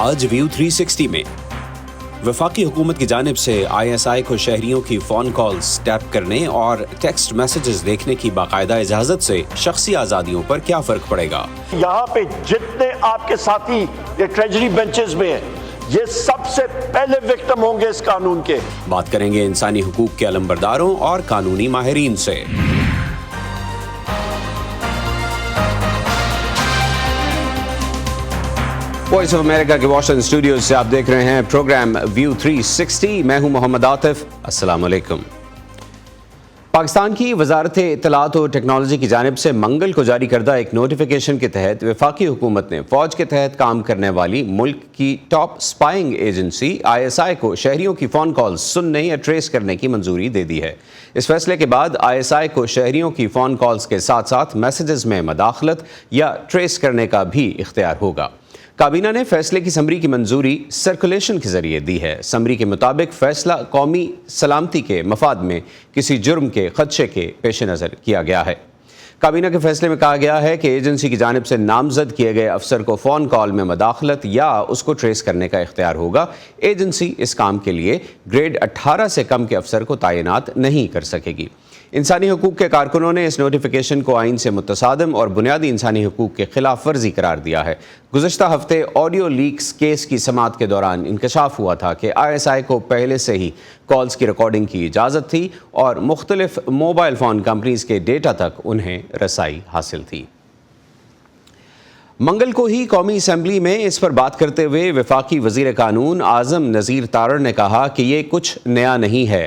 आज व्यू 360 में वफाकी हुकूमत की जानिब से ISI को शहरियों की फ़ोन कॉल्स टैप करने और टेक्स्ट मैसेजेस देखने की बाकायदा इजाज़त से शख्सी आज़ादियों पर क्या फ़र्क पड़ेगा? यहाँ पे जितने आपके साथी ये ट्रेजरी बेंचेस में हैं, ये सबसे पहले विक्टिम होंगे इस कानून के। बात करेंगे इंसानी हुकूक के अलंबरदारों और कानूनी माहिरीन से। वॉइस ऑफ अमेरिका के वॉशिंगटन स्टूडियो से आप देख रहे हैं प्रोग्राम व्यू 360। मैं हूं मोहम्मद आतिफ। अस्सलाम वालेकुम। पाकिस्तान की वजारत इत्तलात और टेक्नोलॉजी की जानिब से मंगल को जारी करदा एक नोटिफिकेशन के तहत वफाकी हुकूमत ने फ़ौज के तहत काम करने वाली मुल्क की टॉप स्पाइंग एजेंसी ISI को शहरियों की फ़ोन कॉल्स सुनने या ट्रेस करने की मंजूरी दे दी है। इस फैसले के बाद ISI को शहरियों की फ़ोन कॉल्स के साथ साथ मैसेजेस में मदाखलत या ट्रेस करने का भी इख्तियार होगा। काबीना ने फैसले की समरी की मंजूरी सर्कुलेशन के जरिए दी है। समरी के मुताबिक फैसला कौमी सलामती के मफाद में किसी जुर्म के खदशे के पेश नज़र किया गया है। काबीना के फैसले में कहा गया है कि एजेंसी की जानिब से नामजद किए गए अफसर को फ़ोन कॉल में मदाखलत या उसको ट्रेस करने का इख्तियार होगा। एजेंसी इस काम के लिए ग्रेड 18 से कम के अफसर को तैनात नहीं कर सकेगी। इंसानी हुकूक के कारकुनों ने इस नोटिफिकेशन को आइन से मुतसादम और बुनियादी इंसानी हुकूक के खिलाफ वर्जी करार दिया है। गुज़श्ता हफ्ते ऑडियो लीक्स केस की समाअत के दौरान इंकशाफ हुआ था कि ISI को पहले से ही कॉल्स की रिकॉर्डिंग की इजाज़त थी और मुख्तलिफ मोबाइल फ़ोन कंपनीज़ के डेटा तक उन्हें रसाई हासिल थी। मंगल को ही कौमी असम्बली में इस पर बात करते हुए वफाकी वज़ीर कानून आज़म नज़ीर तारड़ ने कहा कि ये कुछ नया नहीं है।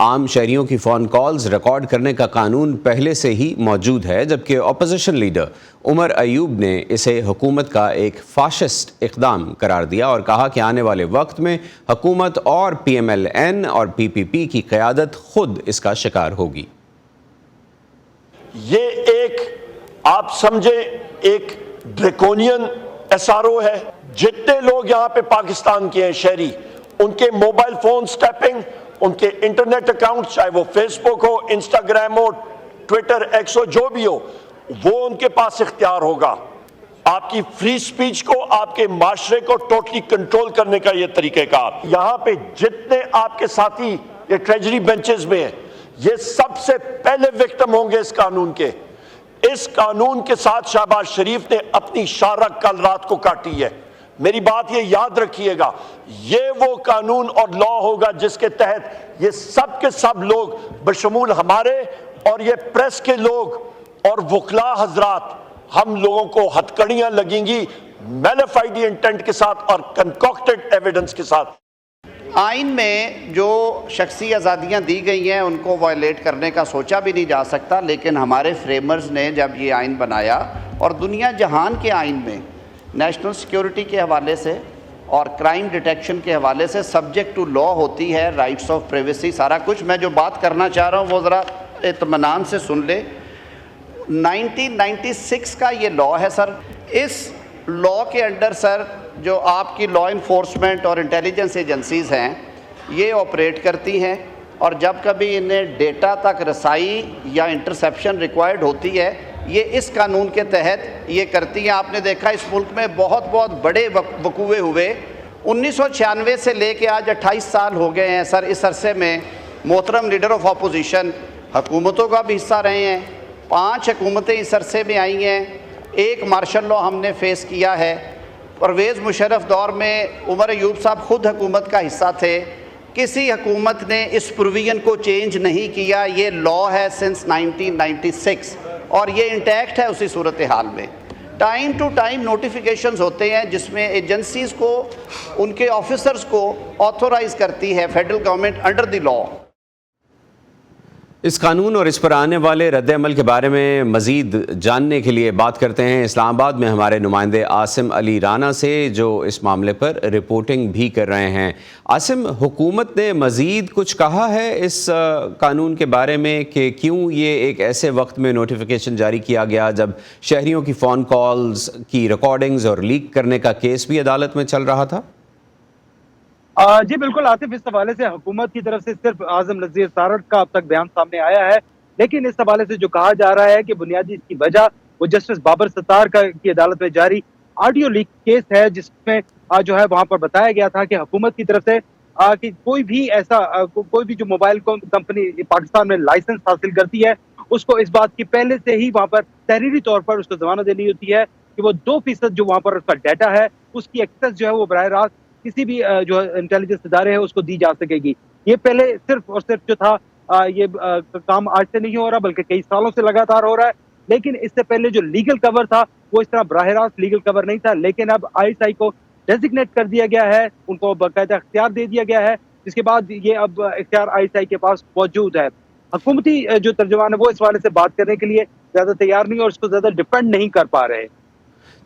आम शहरियों की फ़ोन कॉल्स रिकॉर्ड करने का कानून पहले से ही मौजूद है, जबकि अपोजिशन लीडर उमर अयूब ने इसे हुकूमत का एक फाशिस्ट इक़दाम करार दिया और कहा कि आने वाले वक्त में हुकूमत और PMLN और PPP की क़यादत खुद इसका शिकार होगी। ये एक आप समझे एक ड्रैकोनियन SRO है। जितने लोग यहाँ पे पाकिस्तान के हैं शहरी, उनके मोबाइल फोन टैपिंग, उनके इंटरनेट अकाउंट, चाहे वो फेसबुक हो, इंस्टाग्राम हो, ट्विटर, एक्स हो, जो भी हो, वो उनके पास इख्तियार होगा। आपकी फ्री स्पीच को, आपके माशरे को टोटली कंट्रोल करने का ये तरीक़ेकार। यहाँ पे जितने आपके साथी ये ट्रेजरी बेंचेस में हैं, ये सबसे पहले विक्टिम होंगे इस कानून के। इस कानून के साथ शहबाज शरीफ ने अपनी शारक कल रात को काटी है। मेरी बात ये याद रखिएगा, ये वो कानून और लॉ होगा जिसके तहत ये सब के सब लोग बशमूल हमारे और ये प्रेस के लोग और वकला हजरात, हम लोगों को हथकड़ियां लगेंगी मैलिफाइड इंटेंट के साथ और कंकॉक्टेड एविडेंस के साथ। आइन में जो शख्सी आज़ादियाँ दी गई हैं उनको वायलेट करने का सोचा भी नहीं जा सकता, लेकिन हमारे फ्रेमर्स ने जब ये आइन बनाया और दुनिया जहान के आइन में नेशनल सिक्योरिटी के हवाले से और क्राइम डिटेक्शन के हवाले से सब्जेक्ट टू लॉ होती है, राइट्स ऑफ प्राइवेसी, सारा कुछ। मैं जो बात करना चाह रहा हूँ वो ज़रा इत्मीनान से सुन ले। 1996 का ये लॉ है सर। इस लॉ के अंडर सर जो आपकी लॉ इन्फोर्समेंट और इंटेलिजेंस एजेंसीज़ हैं ये ऑपरेट करती हैं, और जब कभी इन्हें डेटा तक रसाई या इंटरसेप्शन रिक्वायर्ड होती है, ये इस कानून के तहत ये करती हैं। आपने देखा इस मुल्क में बहुत बहुत बड़े वकूए हुए। 1996 से लेके आज 28 साल हो गए हैं सर। इस अरसे में मोहतरम लीडर ऑफ अपोजिशन हुकूमतों का भी हिस्सा रहे हैं। 5 हुकूमतें इस अरसे में आई हैं। एक मार्शल लॉ हमने फेस किया है। परवेज़ मुशर्रफ दौर में उमर अयूब साहब खुद हुकूमत का हिस्सा थे। किसी हुकूमत ने इस प्रोविज़न को चेंज नहीं किया। ये लॉ है सिंस 1996 और ये इंटैक्ट है उसी सूरत हाल में। टाइम टू टाइम नोटिफिकेशंस होते हैं जिसमें एजेंसीज़ को, उनके ऑफिसर्स को ऑथोराइज़ करती है federal government under the law. इस कानून और इस पर आने वाले रद्द-ए-अमल के बारे में मज़ीद जानने के लिए बात करते हैं इस्लामाबाद में हमारे नुमाइंदे आसिम अली राना से, जो इस मामले पर रिपोर्टिंग भी कर रहे हैं। आसिम, हुकूमत ने मज़ीद कुछ कहा है इस कानून के बारे में कि क्यों ये एक ऐसे वक्त में नोटिफिकेशन जारी किया गया जब शहरियों की फ़ोन कॉल्स की रिकॉर्डिंग्स और लीक करने का केस भी अदालत में चल रहा था? जी बिल्कुल आतिफ, इस हवाले से हुकूमत की तरफ से सिर्फ आज़म नज़ीर तारड़ का अब तक बयान सामने आया है, लेकिन इस हवाले से जो कहा जा रहा है कि बुनियादी इसकी वजह वो जस्टिस बाबर सत्तार की अदालत में जारी ऑडियो लीक केस है, जिसमें जो है वहां पर बताया गया था कि हुकूमत की तरफ से कि कोई भी ऐसा कोई भी जो मोबाइल कंपनी पाकिस्तान में लाइसेंस हासिल करती है, उसको इस बात की पहले से ही वहां पर तहरीरी तौर पर उसको जमानत देनी होती है कि वो 2% जो वहां पर उसका डाटा है, उसकी एक्सेस जो है वो बराह रास्त किसी भी जो इंटेलिजेंस इदारे है उसको दी जा सकेगी। ये पहले सिर्फ और सिर्फ जो था ये काम आज से नहीं हो रहा, बल्कि कई सालों से लगातार हो रहा है। लेकिन इससे पहले जो लीगल कवर था वो इस तरह बराह रास्त लीगल कवर नहीं था, लेकिन अब ISI को डेजिग्नेट कर दिया गया है, उनको बाकायदा इख्तियार दे दिया गया है, जिसके बाद ये अब इख्तियार ISI के पास मौजूद है। हुकूमती जो तर्जुमान है वो इस वाले से बात करने के लिए ज्यादा तैयार नहीं और उसको ज्यादा डिपेंड नहीं कर पा रहे।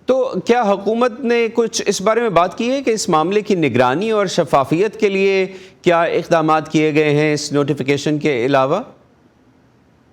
तो क्या हुकूमत ने कुछ इस बारे में बात की है कि इस मामले की निगरानी और शफाफियत के लिए क्या इक़दामात किए गए हैं इस नोटिफिकेशन के अलावा?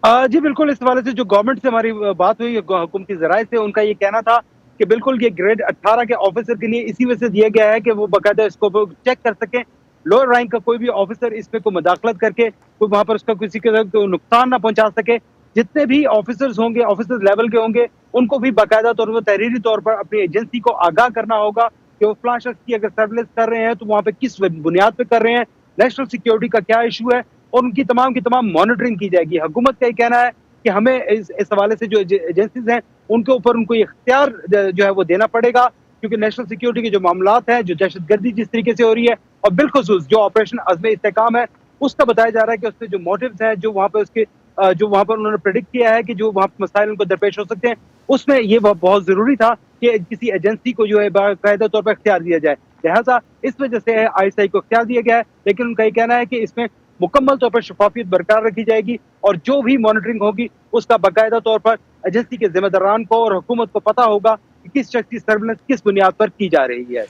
जी बिल्कुल, इस हवाले से जो गवर्नमेंट से हमारी बात हुई हुकूमती ज़राए से, उनका ये कहना था कि बिल्कुल ये ग्रेड 18 के ऑफिसर के लिए इसी वजह से दिया गया है कि वो बाकायदा इसको चेक कर सकें, लोअर रैंक का कोई भी ऑफिसर इसमें कोई मुदाखलत करके कोई वहाँ पर उसका किसी को नुकसान ना पहुंचा सके। जितने भी ऑफिसर्स होंगे, ऑफिसर्स लेवल के होंगे, उनको भी बाकायदा तौर पर तहरीरी तौर पर अपनी एजेंसी को आगाह करना होगा कि वो फलां शख्स की अगर सर्विलेंस कर रहे हैं तो वहाँ पे किस बुनियाद पे कर रहे हैं, नेशनल सिक्योरिटी का क्या इशू है, और उनकी तमाम की तमाम मॉनिटरिंग की जाएगी। हुकूमत का ये कहना है कि हमें इस हवाले से जो एजेंसीज हैं उनके ऊपर उनको इख्तियार जो है वो देना पड़ेगा, क्योंकि नेशनल सिक्योरिटी के जो मामलात हैं, जो दहशतगर्दी जिस तरीके से हो रही है, और बिलखुसूस जो ऑपरेशन अज़्म इस्तेहकाम है, उसका बताया जा रहा है कि उसमें जो मोटिव्स हैं, जो वहाँ पे उसके जो वहाँ पर उन्होंने प्रेडिक्ट किया है कि जो वहाँ पर मसाइल उनको दरपेश हो सकते हैं, उसमें ये बहुत ज़रूरी था कि किसी एजेंसी को जो है बाकायदा तौर पर इख्तियार दिया जाए। लिहाजा इस वजह से ISI को इख्तियार दिया गया है, लेकिन उनका ये कहना है कि इसमें मुकम्मल तौर पर शफाफियत बरकरार रखी जाएगी और जो भी मॉनिटरिंग होगी उसका बाकायदा तौर पर एजेंसी के जिम्मेदारान को और हुकूमत को पता होगा कि किस शख्स की सर्विलेंस किस बुनियाद पर की जा रही है।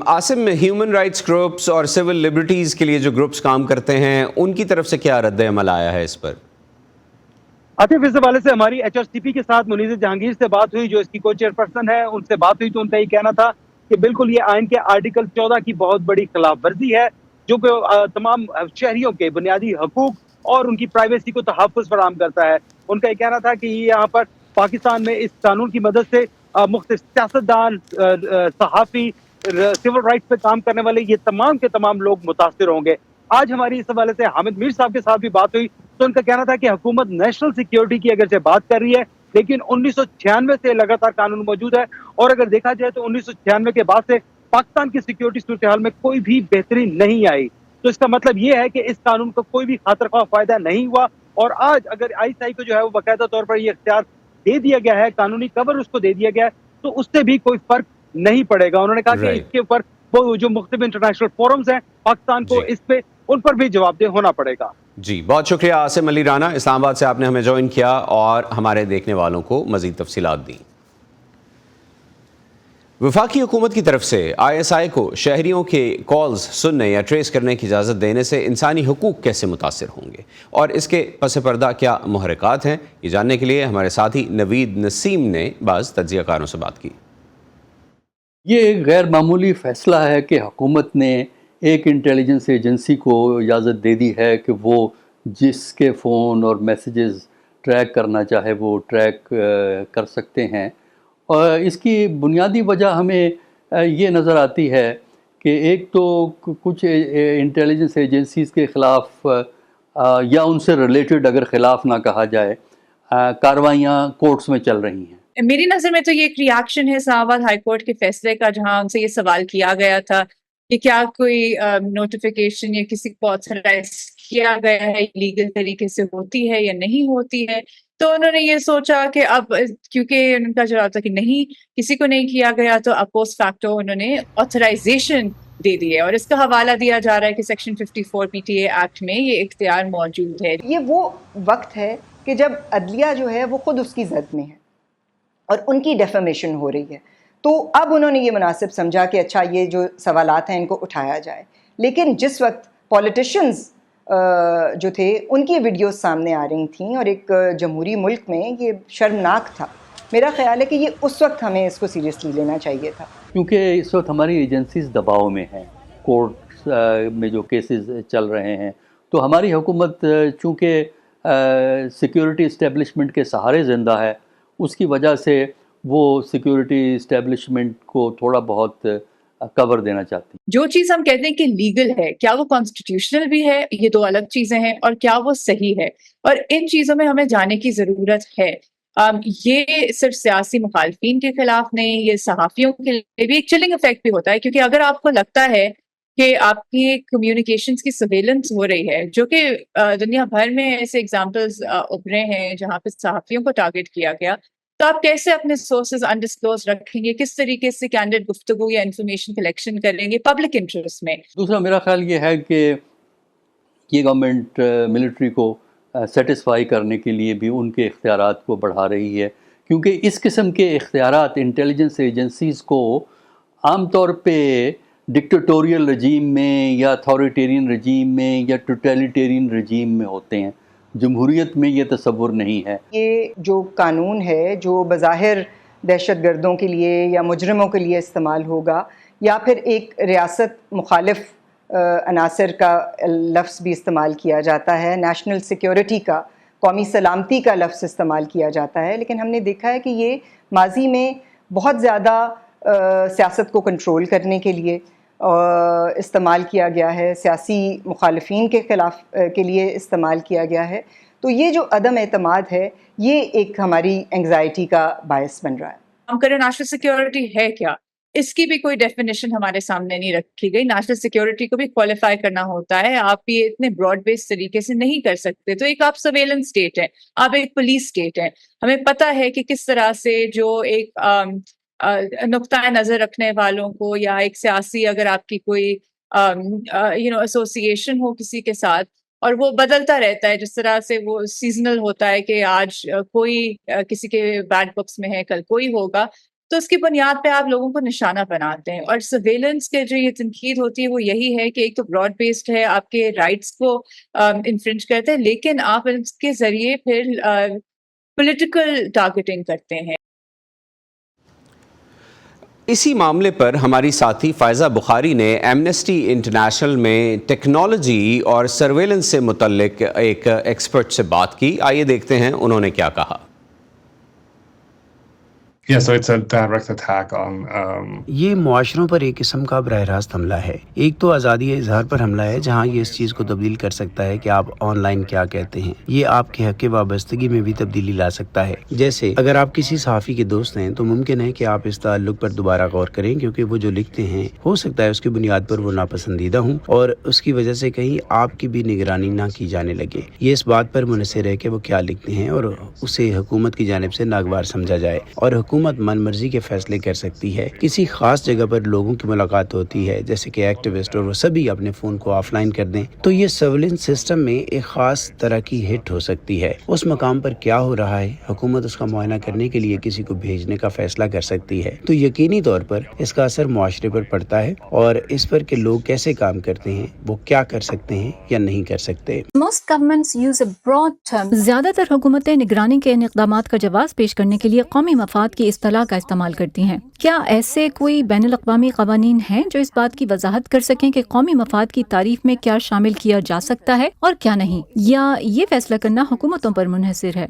आसिम, ह्यूमन राइट्स ग्रुप्स और सिविल लिबर्टीज़ के लिए जो ग्रुप्स काम करते हैं, उनकी तरफ से क्या रद्द अमल आया है इस पर? आतिफ, इस हवाले से हमारी HRCP के साथ मुनीज़ जहांगीर से बात हुई, जो इसकी को चेयरपर्सन है, उनसे बात हुई तो उनका ये कहना था कि बिल्कुल ये आइन के आर्टिकल 14 की बहुत बड़ी खिलाफ वर्जी है, जो तमाम शहरियों के बुनियादी हकूक और उनकी प्राइवेसी को तहफ़्फ़ुज़ फराहम करता है। उनका ये कहना था कि ये यहाँ पर पाकिस्तान में इस कानून की मदद से मुख्तलिफ सियासतदान, सहाफ़ी, सिविल राइट्स पे काम करने वाले ये तमाम के तमाम लोग मुतासिर होंगे। आज हमारी इस हवाले से हामिद मीर साहब के साथ भी बात हुई तो उनका कहना था कि हुकूमत नेशनल सिक्योरिटी की अगर से बात कर रही है, लेकिन 1996 से लगातार कानून मौजूद है, और अगर देखा जाए तो 1996 के बाद से पाकिस्तान की सिक्योरिटी सूरत हाल में कोई भी बेहतरी नहीं आई। तो इसका मतलब ये है कि इस कानून का कोई भी खातिर फायदा नहीं हुआ, और आज अगर ISI को जो है वो बाकायदा तौर पर ये इख्तियार दे दिया गया है, कानूनी कवर उसको दे दिया गया है, तो उससे भी कोई फर्क नहीं पड़ेगा। उन्होंने कहा कि इसके ऊपर वो जो मुख्तलिफ इंटरनेशनल फोरम्स हैं, पाकिस्तान को इस पे उन पर भी जवाबदेह होना पड़ेगा। जी, बहुत शुक्रिया आसिम अली राना, इस्लामाबाद से आपने हमें ज्वाइन किया और हमारे देखने वालों को मज़ीद तफसीलात दी। वफाकी हुकूमत की तरफ से ISI को शहरियों के कॉल्स सुनने या ट्रेस करने की इजाज़त देने से इंसानी हुकूक कैसे मुतासिर होंगे और इसके पस पर्दा क्या मुहर्रिकात हैं, ये जानने के लिए हमारे साथी नवीद नसीम ने बाज़ तज्ज़ियाकारों से बात की। ये एक गैर मामूली फ़ैसला है कि हुकूमत ने एक इंटेलिजेंस एजेंसी को इजाज़त दे दी है कि वो जिसके फ़ोन और मैसेजेस ट्रैक करना चाहे वो ट्रैक कर सकते हैं। और इसकी बुनियादी वजह हमें ये नज़र आती है कि एक तो कुछ इंटेलिजेंस एजेंसीज़ के ख़िलाफ़ या उनसे रिलेटेड अगर ख़िलाफ़ ना कहा जाए, कार्रवाइयाँ कोर्ट्स में चल रही हैं। मेरी नज़र में तो ये एक रिएक्शन है इस्लामाबाद हाई कोर्ट के फैसले का, जहां उनसे ये सवाल किया गया था कि क्या कोई नोटिफिकेशन या किसी को ऑथराइज किया गया है लीगल तरीके से होती है या नहीं होती है। तो उन्होंने ये सोचा कि अब क्योंकि उनका जवाब था कि नहीं, किसी को नहीं किया गया, तो अब पोस्ट फैक्टो उन्होंने ऑथराइजेशन दे दी है, और इसका हवाला दिया जा रहा है कि सेक्शन 54 PTA एक्ट में ये इख्तियार मौजूद है। ये वो वक्त है कि जब अदलिया जो है वो खुद उसकी जद में है और उनकी डेफेमेशन हो रही है, तो अब उन्होंने ये मुनासिब समझा कि अच्छा ये जो सवालात हैं इनको उठाया जाए। लेकिन जिस वक्त पॉलिटिशियंस जो थे उनकी वीडियोस सामने आ रही थी और एक जमहूरी मुल्क में ये शर्मनाक था, मेरा ख्याल है कि ये उस वक्त हमें इसको सीरियसली लेना चाहिए था, क्योंकि इस वक्त हमारी एजेंसीज दबाव में हैं, कोर्ट में जो केसेस चल रहे हैं, तो हमारी हुकूमत चूँकि सिक्योरिटी इस्टेब्लिशमेंट के सहारे ज़िंदा है, उसकी वजह से وہ سیکورٹی اسٹیبلشمنٹ کو تھوڑا بہت کور دینا چاہتی ہیں۔ جو چیز ہم کہتے ہیں کہ لیگل ہے، کیا وہ کانسٹیٹیوشنل بھی ہے؟ یہ دو الگ چیزیں ہیں، اور کیا وہ صحیح ہے؟ اور ان چیزوں میں ہمیں جانے کی ضرورت ہے۔ یہ صرف سیاسی مخالفین کے خلاف نہیں، یہ صحافیوں کے لیے بھی ایک چلنگ افیکٹ بھی ہوتا ہے، کیونکہ اگر آپ کو لگتا ہے کہ آپ کی کمیونیکیشنز کی سرویلنس ہو رہی ہے، جو کہ دنیا بھر میں ایسے ایگزامپلز ابھرے ہیں جہاں پہ صحافیوں کو ٹارگٹ کیا گیا، تو آپ کیسے اپنے سورسز انڈسکلوز رکھیں گے؟ کس طریقے سے کینڈیڈ گفتگو یا انفارمیشن کلیکشن کریں گے پبلک انٹرسٹ میں؟ دوسرا میرا خیال یہ ہے کہ یہ گورنمنٹ ملٹری کو سیٹسفائی کرنے کے لیے بھی ان کے اختیارات کو بڑھا رہی ہے، کیونکہ اس قسم کے اختیارات انٹیلیجنس ایجنسیز کو عام طور پہ ڈکٹیٹوریل رجیم میں یا اتھارٹیرین رجیم میں یا ٹوٹیلیٹیرین رجیم میں ہوتے ہیں۔ جمہوریت میں یہ تصور نہیں ہے۔ یہ جو قانون ہے جو بظاہر دہشت گردوں کے لیے یا مجرموں کے لیے استعمال ہوگا، یا پھر ایک ریاست مخالف عناصر کا لفظ بھی استعمال کیا جاتا ہے، نیشنل سیکیورٹی کا، قومی سلامتی کا لفظ استعمال کیا جاتا ہے، لیکن ہم نے دیکھا ہے کہ یہ ماضی میں بہت زیادہ سیاست کو کنٹرول کرنے کے لیے استعمال کیا گیا ہے، سیاسی مخالفین کے خلاف کے لیے استعمال کیا گیا ہے۔ تو یہ جو عدم اعتماد ہے، یہ ایک ہماری انگزائٹی کا باعث بن رہا ہے۔ ہم کریں نیشنل سیکیورٹی ہے کیا؟ اس کی بھی کوئی ڈیفینیشن ہمارے سامنے نہیں رکھی گئی۔ نیشنل سیکیورٹی کو بھی کوالیفائی کرنا ہوتا ہے، آپ یہ اتنے براڈ بیس طریقے سے نہیں کر سکتے۔ تو ایک آپ سرویلنس اسٹیٹ ہے، آپ ایک پولیس اسٹیٹ ہے، ہمیں پتہ ہے کہ کس طرح سے جو ایک نقطۂ نظر رکھنے والوں کو، یا ایک سیاسی اگر آپ کی کوئی ایسوسیشن ہو کسی کے ساتھ، اور وہ بدلتا رہتا ہے، جس طرح سے وہ سیزنل ہوتا ہے کہ آج کوئی کسی کے بیڈ بکس میں ہے، کل کوئی ہوگا، تو اس کی بنیاد پہ آپ لوگوں کو نشانہ بناتے ہیں۔ اور سرویلنس کے جو یہ تنقید ہوتی ہے وہ یہی ہے کہ ایک تو براڈ بیسڈ ہے، آپ کے رائٹس کو انفرنج کرتے ہیں، لیکن آپ اس کے ذریعے پھر پولیٹیکل ٹارگیٹنگ کرتے ہیں۔ اسی معاملے پر ہماری ساتھی فائزہ بخاری نے ایمنسٹی انٹرنیشنل میں ٹیکنالوجی اور سرویلنس سے متعلق ایک ایکسپرٹ سے بات کی۔ آئیے دیکھتے ہیں انہوں نے کیا کہا۔ یہ معاشروں پر ایک قسم کا براہ راست حملہ ہے۔ ایک تو آزادی اظہار پر حملہ ہے، جہاں یہ اس چیز کو تبدیل کر سکتا ہے کہ آپ آن لائن کیا کہتے ہیں۔ یہ آپ کے حق وابستگی میں بھی تبدیلی لا سکتا ہے۔ جیسے اگر آپ کسی صحافی کے دوست ہیں تو ممکن ہے کہ آپ اس تعلق پر دوبارہ غور کریں، کیونکہ وہ جو لکھتے ہیں ہو سکتا ہے اس کی بنیاد پر وہ ناپسندیدہ ہوں، اور اس کی وجہ سے کہیں آپ کی بھی نگرانی نہ کی جانے لگے۔ یہ اس بات پر منحصر ہے کہ وہ کیا لکھتے ہیں، اور اسے حکومت کی جانب سے ناگوار سمجھا جائے، اور حکومت من مرضی کے فیصلے کر سکتی ہے۔ کسی خاص جگہ پر لوگوں کی ملاقات ہوتی ہے، جیسے کہ ایکٹیوسٹ، اور وہ سبھی اپنے فون کو آف لائن کر دیں، تو یہ سرویلنس سسٹم میں ایک خاص طرح کی ہٹ ہو سکتی ہے۔ اس مقام پر کیا ہو رہا ہے، حکومت اس کا معائنہ کرنے کے لیے کسی کو بھیجنے کا فیصلہ کر سکتی ہے۔ تو یقینی طور پر اس کا اثر معاشرے پر پڑتا ہے، اور اس پر کہ لوگ کیسے کام کرتے ہیں، وہ کیا کر سکتے ہیں یا نہیں کر سکتے۔ زیادہ تر حکومتیں نگرانی کے ان اقدامات کا جواز پیش کرنے کے لیے قومی مفاد کی اصطلاح کا استعمال کرتی ہیں۔ کیا ایسے کوئی بین الاقوامی قوانین ہیں جو اس بات کی وضاحت کر سکیں کہ قومی مفاد کی تعریف میں کیا شامل کیا جا سکتا ہے اور کیا نہیں، یا یہ فیصلہ کرنا حکومتوں پر منحصر ہے؟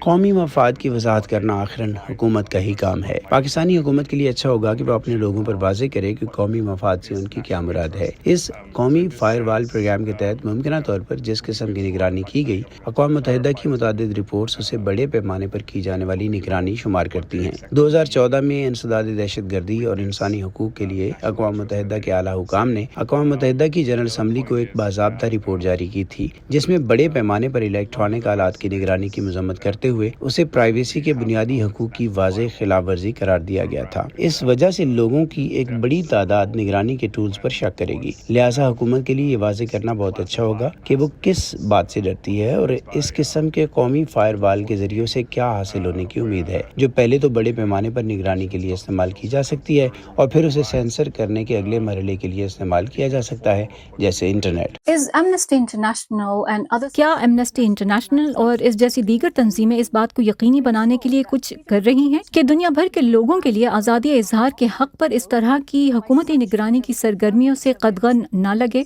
قومی مفاد کی وضاحت کرنا آخراً حکومت کا ہی کام ہے۔ پاکستانی حکومت کے لیے اچھا ہوگا کہ وہ اپنے لوگوں پر واضح کرے کہ قومی مفاد سے ان کی کیا مراد ہے۔ اس قومی فائر وال پروگرام کے تحت ممکنہ طور پر جس قسم کی نگرانی کی گئی، اقوام متحدہ کی متعدد رپورٹس اسے بڑے پیمانے پر کی جانے والی نگرانی شمار کرتی ہیں۔ 2014 میں انسداد دہشت گردی اور انسانی حقوق کے لیے اقوام متحدہ کے اعلیٰ حکام نے اقوام متحدہ کی جنرل اسمبلی کو ایک باضابطہ رپورٹ جاری کی تھی، جس میں بڑے پیمانے پر الیکٹرانک آلات کی نگرانی کی مذمت کرتے ہوئے اسے پرائیویسی کے بنیادی حقوق کی واضح خلاف ورزی قرار دیا گیا تھا۔ اس وجہ سے لوگوں کی ایک بڑی تعداد نگرانی کے ٹولز پر شک کرے گی، لہٰذا حکومت کے لیے یہ واضح کرنا بہت اچھا ہوگا کہ وہ کس بات سے ڈرتی ہے اور اس قسم کے قومی فائر وال کے ذریعے سے کیا حاصل ہونے کی امید ہے، جو پہلے تو بڑے پیمانے پر نگرانی کے لیے استعمال کی جا سکتی ہے، اور پھر اسے سینسر کرنے کے اگلے مرحلے کے لیے استعمال کیا جا سکتا ہے، جیسے انٹرنیٹ۔ کیا ایمنسٹی انٹرنیشنل اور اس جیسی دیگر تنظیمیں اس بات کو یقینی بنانے کے لیے کچھ کر رہی ہیں کہ دنیا بھر کے لوگوں کے لیے آزادی اظہار کے حق پر اس طرح کی حکومتی نگرانی کی سرگرمیوں سے قدغن نہ لگے؟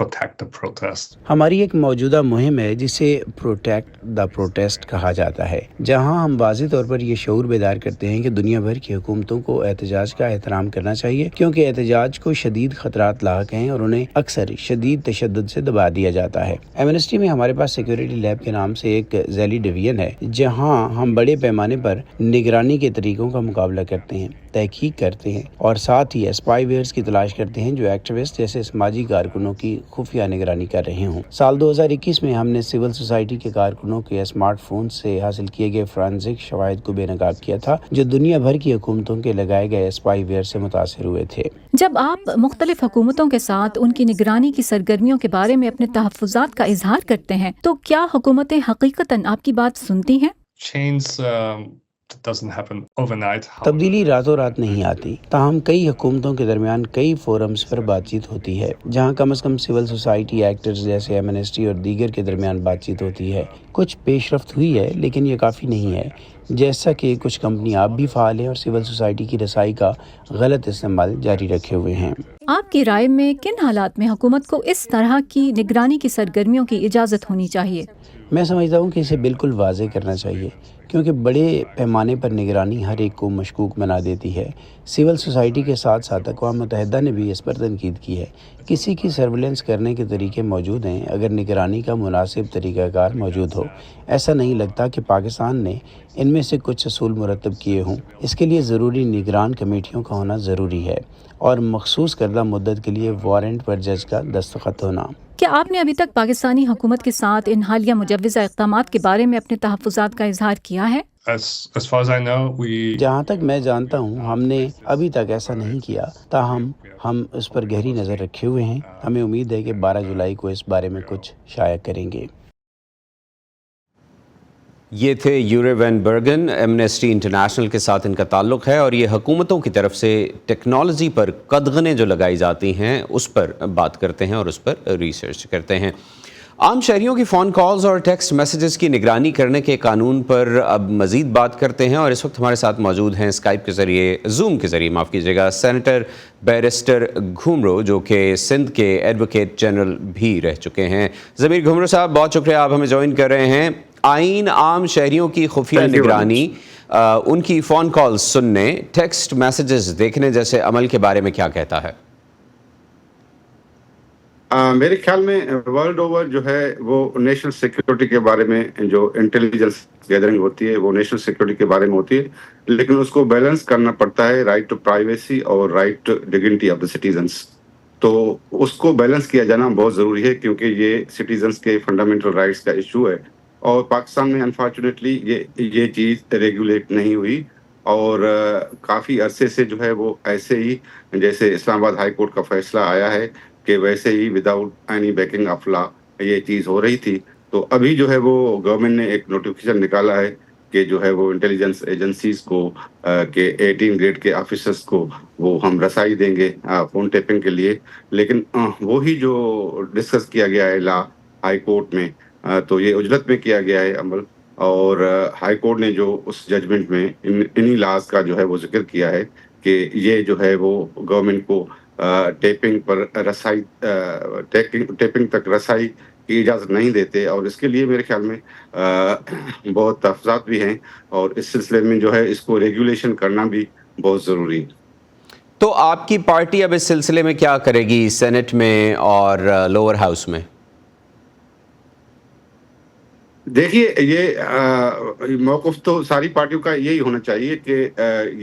protect the protest. हमारी एक मौजूदा मुहिम है जिसे प्रोटेक्ट द प्रोटेस्ट कहा जाता है, जहां हम वाज़ेह तौर पर ये शऊर बेदार करते हैं कि दुनिया भर की हुकूमतों को एहतजाज का एहतराम करना चाहिए, क्योंकि एहतजाज को शदीद खतरात लाक हैं और उन्हें अक्सर शदीद तशद्दुद से दबा दिया जाता है। एमनेस्टी में हमारे पास सिक्योरिटी लैब के नाम से एक ज़ैली डिवीजन है, जहां हम बड़े पैमाने पर निगरानी के तरीकों का मुकाबला करते हैं, तहकीक करते हैं और साथ ही स्पाईवेयर्स की तलाश करते हैं जो एक्टिविस्ट जैसे समाजी कारकुनों की खुफिया निगरानी कर रहे हों। साल 2021 में हमने सिविल सोसाइटी के कारकुनों के स्मार्टफोन से हासिल किए गए फोरेंसिक शवाहिद को बेनकाब किया था, जो दुनिया भर की हुकूमतों के लगाए गए स्पाईवेयर से मुतासिर हुए थे। जब आप मुख्तलिफ हुकूमतों के साथ उनकी निगरानी की सरगर्मियों के बारे में अपने तहफ़्फ़ुज़ात का इजहार करते हैं, तो क्या हुकूमतें हकीकतन आपकी बात सुनती हैं? Change doesn't happen overnight. तब्दीली रातों रात नहीं आती, ताहम कई हुकूमतों के दरमियान कई फोरम्स पर बातचीत होती है, जहां कम से कम सिविल सोसाइटी एक्टर्स जैसे एमनेस्टी और दीगर के दरमियान बातचीत होती है। कुछ पेशरफ्त हुई है, लेकिन ये काफ़ी नहीं है। जैसा कि कुछ कंपनी आप भी फ़ाल हैं और सिविल सोसाइटी की रसाई का गलत इस्तेमाल जारी रखे हुए हैं। आपकी राय में किन हालात में हुकूमत को इस तरह की निगरानी की सरगर्मियों की इजाज़त होनी चाहिए? मैं समझता हूँ कि इसे बिल्कुल वाज़ेह करना चाहिए, क्योंकि बड़े पैमाने पर निगरानी हर एक को मशकूक बना देती है। सिविल सोसाइटी के साथ साथ अक़वाम मुत्तहिदा ने भी इस पर तनकीद की है। किसी की सर्विलेंस करने के तरीके मौजूद हैं, अगर निगरानी का मुनासिब तरीक़ाकार मौजूद हो। ऐसा नहीं लगता कि पाकिस्तान ने इनमें से कुछ असूल मुरतब किए हों। इसके लिए ज़रूरी निगरान कमेटियों का होना ज़रूरी है और मखसूस करदा मुद्दत के लिए वारंट पर जज का दस्तखत होना। क्या आपने अभी तक पाकिस्तानी हुकूमत के साथ इन हालिया मुजव्वज़ा इक़दामात के बारे में अपने तहफ़्फ़ुज़ात का इजहार किया है? As far as I know, जहाँ तक मैं जानता हूँ, हमने अभी तक ऐसा नहीं किया, ताहम हम इस पर गहरी नज़र रखे हुए हैं। हमें उम्मीद है कि 12 जुलाई को इस बारे में कुछ शाया करेंगे। ये थे यूरे वैन बर्गन, एमनेस्टी इंटरनेशनल के साथ इनका ताल्लुक़ है और ये हुकूमतों की तरफ से टेक्नोलॉजी पर कदगनें जो लगाई जाती हैं उस पर बात करते हैं और उस पर रिसर्च करते हैं। आम शहरियों की फ़ोन कॉल्स और टेक्स्ट मैसेजेस की निगरानी करने के कानून पर अब मज़ीद बात करते हैं और इस वक्त हमारे साथ मौजूद हैं स्काइप के ज़रिए, जूम के ज़रिए माफ़ कीजिएगा, सेनेटर बैरिस्टर घुमरो, जो कि सिंध के एडवोकेट जनरल भी रह चुके हैं। ज़मीर घुमरो साहब, बहुत शुक्रिया, आप हमें ज्वाइन कर रहे हैं। आइन आम शहरियों की खुफिया निगरानी, उनकी फ़ोन कॉल्स सुनने, टेक्स्ट मैसेजेस देखने जैसे अमल के बारे में क्या कहता है? मेरे ख्याल में वर्ल्ड ओवर जो है वो नेशनल सिक्योरिटी के बारे में जो इंटेलिजेंस गैदरिंग होती है वो नेशनल सिक्योरिटी के बारे में होती है, लेकिन उसको बैलेंस करना पड़ता है राइट टू प्राइवेसी और right to dignity of the citizens. तो उसको बैलेंस किया जाना बहुत ज़रूरी है, क्योंकि ये सिटीजन्स के फंडामेंटल राइट्स का इशू है और पाकिस्तान में अनफॉर्चुनेटली ये चीज़ रेगुलेट नहीं हुई और काफ़ी अरसे से जो है वो ऐसे ही, जैसे इस्लामाबाद हाई कोर्ट का फैसला आया है कि वैसे ही without any backing of law ये चीज़ हो रही थी। तो अभी जो है वो गवर्नमेंट ने एक नोटिफिकेशन निकाला है कि जो है वो इंटेलिजेंस एजेंसीज को के 18 ग्रेड के ऑफिसर्स को वो हम रसाई देंगे फ़ोन टैपिंग के लिए, लेकिन वही जो डिस्कस किया गया है लॉ हाई कोर्ट में, तो ये उजलत में किया गया है अमल, और हाई कोर्ट ने जो उस जजमेंट में इन्हीं लॉज का जो है वो जिक्र किया है कि ये जो है वो गवर्नमेंट को टेपिंग पर रसाई टेपिंग तक रसाई की इजाज़त नहीं देते, और इसके लिए मेरे ख्याल में बहुत तहफ़्फ़ुज़ात भी हैं और इस सिलसिले में जो है इसको रेगुलेशन करना भी बहुत ज़रूरी है। तो आपकी पार्टी अब इस सिलसिले में क्या करेगी सेनेट में और लोअर हाउस में? देखिए, ये मौक़िफ़ तो सारी पार्टियों का यही होना चाहिए कि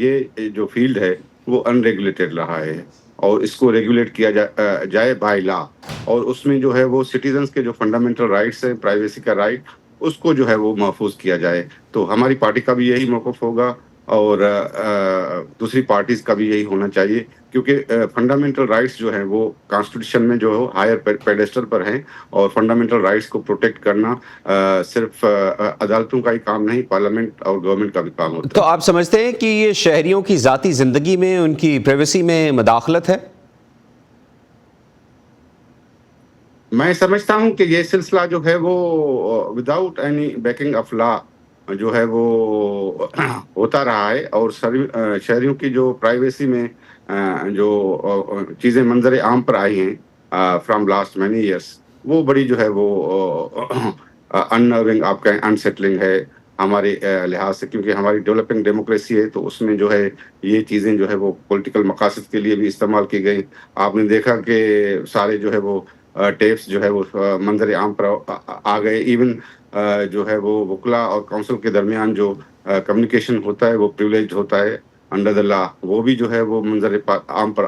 ये जो फील्ड है वो अनरेगुलेटेड रहा है और इसको रेगुलेट किया जाए बाय लॉ, और उसमें जो है वो सिटीजन्स के जो फंडामेंटल राइट्स हैं, प्राइवेसी का राइट, उसको जो है वो महफूज किया जाए। तो हमारी पार्टी का भी यही मौक़िफ़ होगा और दूसरी पार्टीज़ का भी यही होना चाहिए, क्योंकि फंडामेंटल राइट्स जो हैं वो कॉन्स्टिट्यूशन में जो है हायर पेडेस्टल पर हैं और फंडामेंटल राइट्स को प्रोटेक्ट करना सिर्फ अदालतों का ही काम नहीं, पार्लियामेंट और गवर्नमेंट का भी काम होता है। तो आप समझते हैं कि ये शहरियों की ज़ाती ज़िंदगी में, उनकी प्राइवेसी में मुदाखलत है? मैं समझता हूँ कि ये सिलसिला जो है वो without any backing of law जो है वो होता रहा है, और शहरियों की जो प्राइवेसी में जो चीज़ें मंजर आम पर आई हैं फ्रॉम लास्ट मैनी ईयर्स, वो बड़ी जो है वो अननर्विंग, आपका अनसेटलिंग है हमारे लिहाज से, क्योंकि हमारी डेवलपिंग डेमोक्रेसी है, तो उसमें जो है ये चीज़ें जो है वो पॉलिटिकल मकासद के लिए भी इस्तेमाल की गई। आपने देखा कि सारे जो है वो टेप्स जो है वो मंजर आम पर आ गए। इवन जो है वो वकला और काउंसिल के दरमियान जो कम्युनिकेशन होता है वो प्रिविलेज होता है अंडर द लॉ, वो भी जो है वो मंजर आम पर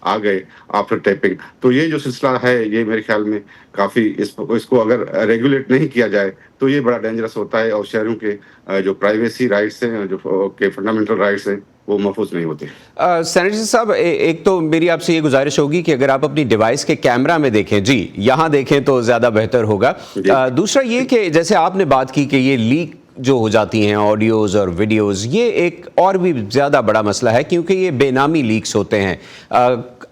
आ गए आफ्टर टेपिंग। तो ये जो सिलसिला है ये मेरे ख्याल में काफ़ी इसको अगर रेगुलेट नहीं किया जाए तो ये बड़ा डेंजरस होता है, और शहरों के जो प्राइवेसी राइट्स हैं, जो के फंडामेंटल राइट्स हैं, वो महफूज नहीं होते। सेनेटर साहब, एक तो मेरी आपसे ये गुजारिश होगी कि अगर आप अपनी डिवाइस के कैमरा में देखें, जी यहाँ देखें तो ज़्यादा बेहतर होगा। दूसरा ये कि जैसे आपने बात की कि ये लीक जो हो जाती हैं ऑडियोज़ और वीडियोज़, ये एक और भी ज़्यादा बड़ा मसला है क्योंकि ये बेनामी लीक्स होते हैं।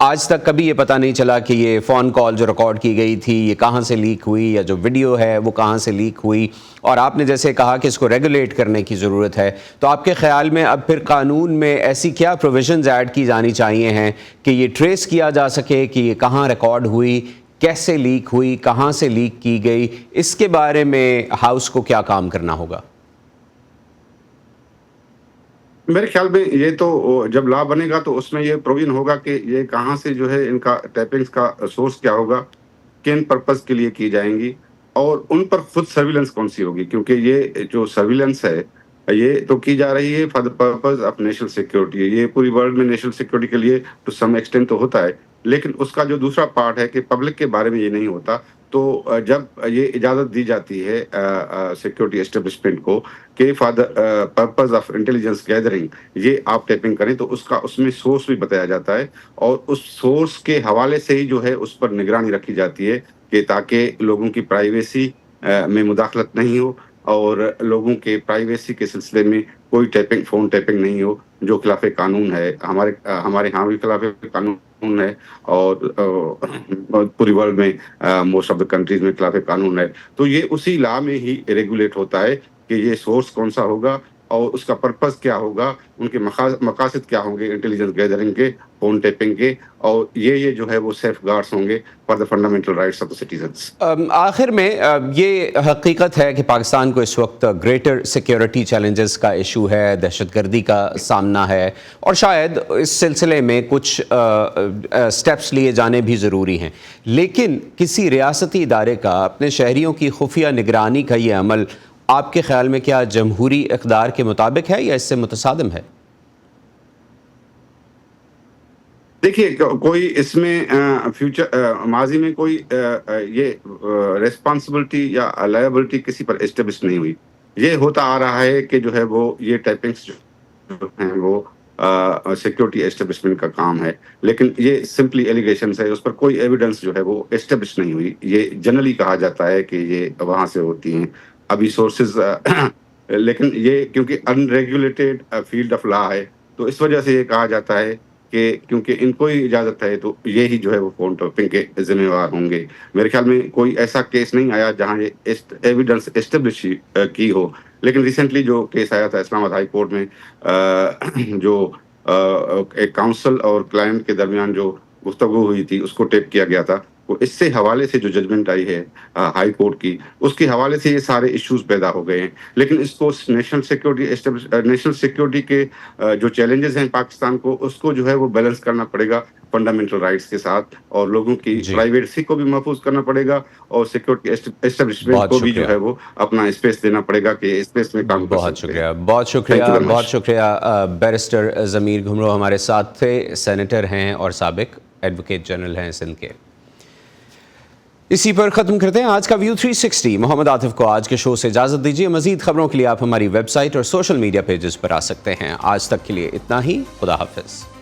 आज तक कभी ये पता नहीं चला कि ये फ़ोन कॉल जो रिकॉर्ड की गई थी ये कहाँ से लीक हुई, या जो वीडियो है वो कहाँ से लीक हुई। और आपने जैसे कहा कि इसको रेगुलेट करने की ज़रूरत है, तो आपके ख़्याल में अब फिर कानून में ऐसी क्या प्रोविजंस ऐड की जानी चाहिए हैं कि ये ट्रेस किया जा सके कि ये कहाँ रिकॉर्ड हुई, कैसे लीक हुई, कहाँ से लीक की गई? इसके बारे में हाउस को क्या काम करना होगा? मेरे ख्याल में ये तो जब लॉ बनेगा तो उसमें ये प्रोविजन होगा कि ये कहाँ से जो है इनका टैपिंग्स का सोर्स क्या होगा, किन पर्पस के लिए की जाएंगी, और उन पर खुद सर्विलेंस कौन सी होगी, क्योंकि ये जो सर्विलेंस है ये तो की जा रही है for the purpose of national security. ये पूरी वर्ल्ड में नेशनल सिक्योरिटी के लिए टू सम एक्सटेंट तो होता है, लेकिन उसका जो दूसरा पार्ट है कि पब्लिक के बारे में ये नहीं होता। तो जब ये इजाज़त दी जाती है सिक्योरिटी एस्टेब्लिशमेंट को कि for the purpose of intelligence gathering ये आप टैपिंग करें, तो उसमें सोर्स भी बताया जाता है, और उस सोर्स के हवाले से ही जो है उस पर निगरानी रखी जाती है कि ताकि लोगों की प्राइवेसी में मुदाखलत नहीं हो, और लोगों के प्राइवेसी के सिलसिले में कोई टैपिंग, फ़ोन टैपिंग नहीं हो जो खिलाफ कानून है। हमारे यहाँ भी खिलाफ कानून है, और पूरी वर्ल्ड में मोस्ट ऑफ द कंट्रीज में खिलाफ कानून है। तो ये उसी लॉ में ही रेगुलेट होता है कि ये सोर्स कौन सा होगा और उसका पर्पस क्या होगा, उनके मकासद क्या होंगे इंटेलिजेंस गैदरिंग के, फोन टैपिंग के, और ये जो है वो सेफ गार्ड्स होंगे for the fundamental rights of the citizens. आखिर में ये हकीकत है कि पाकिस्तान को इस वक्त ग्रेटर सिक्योरिटी चैलेंजेस का इशू है, दहशतगर्दी का सामना है, और शायद इस सिलसिले में कुछ स्टेप्स लिए जाने भी ज़रूरी हैं। लेकिन किसी रियासती इदारे का अपने शहरियों की खुफिया निगरानी का ये अमल आपके ख्याल में क्या जमहूरी इक़्तिदार के मुताबिक है या इससे मुतसादिम है? देखिए, कोई इसमें फ्यूचर माजी में कोई ये रिस्पॉन्सिबिलिटी या लायबिलिटी किसी पर एस्टेब्लिश नहीं हुई। ये होता आ रहा है कि जो है वो ये टाइपिंग्स जो हैं वो सिक्योरिटी एस्टेब्लिशमेंट का काम है, लेकिन ये सिंपली एलिगेशंस है, उस पर कोई एविडेंस जो है वो एस्टेब्लिश नहीं हुई। ये जनरली कहा जाता है कि ये वहाँ से होती हैं अभी सोर्सेज, लेकिन ये क्योंकि अनरेगुलेटेड फील्ड ऑफ लॉ है, तो इस वजह से ये कहा जाता है कि क्योंकि इनको ही इजाज़त है तो ये ही जो है वो फोन टैपिंग के जिम्मेवार होंगे। मेरे ख्याल में कोई ऐसा केस नहीं आया जहां ये एविडेंस एस्टेब्लिश की हो, लेकिन रिसेंटली जो केस आया था इस्लामाबाद हाई कोर्ट में जो एक काउंसिल और क्लाइंट के दरमियान जो गुफ्तगू हुई थी उसको टेप किया गया था, वो इससे हवाले से जो जजमेंट आई है हाई कोर्ट की, उसके हवाले से ये सारे इश्यूज पैदा हो गए हैं। लेकिन इसको नेशनल सिक्योरिटी के जो चैलेंजेस हैं पाकिस्तान को, उसको जो है वो बैलेंस करना पड़ेगा फंडामेंटल राइट्स के साथ, और लोगों की प्राइवेसी को भी महफूज करना पड़ेगा, और सिक्योरिटी एस्टेब्लिशमेंट को भी जो है वो अपना स्पेस देना पड़ेगा कि स्पेस में काम कर सकते हैं। बहुत शुक्रिया। बैरिस्टर ज़मीर घुमरो हमारे साथ थे, सेनेटर हैं और साबिक एडवोकेट जनरल हैं सिंध के। इसी पर ख़त्म करते हैं आज का व्यू 360। मोहम्मद आतिफ को आज के शो से इजाज़त दीजिए। मज़ीद खबरों के लिए आप हमारी वेबसाइट और सोशल मीडिया पेजेस पर आ सकते हैं। आज तक के लिए इतना ही। खुदा हाफिज़।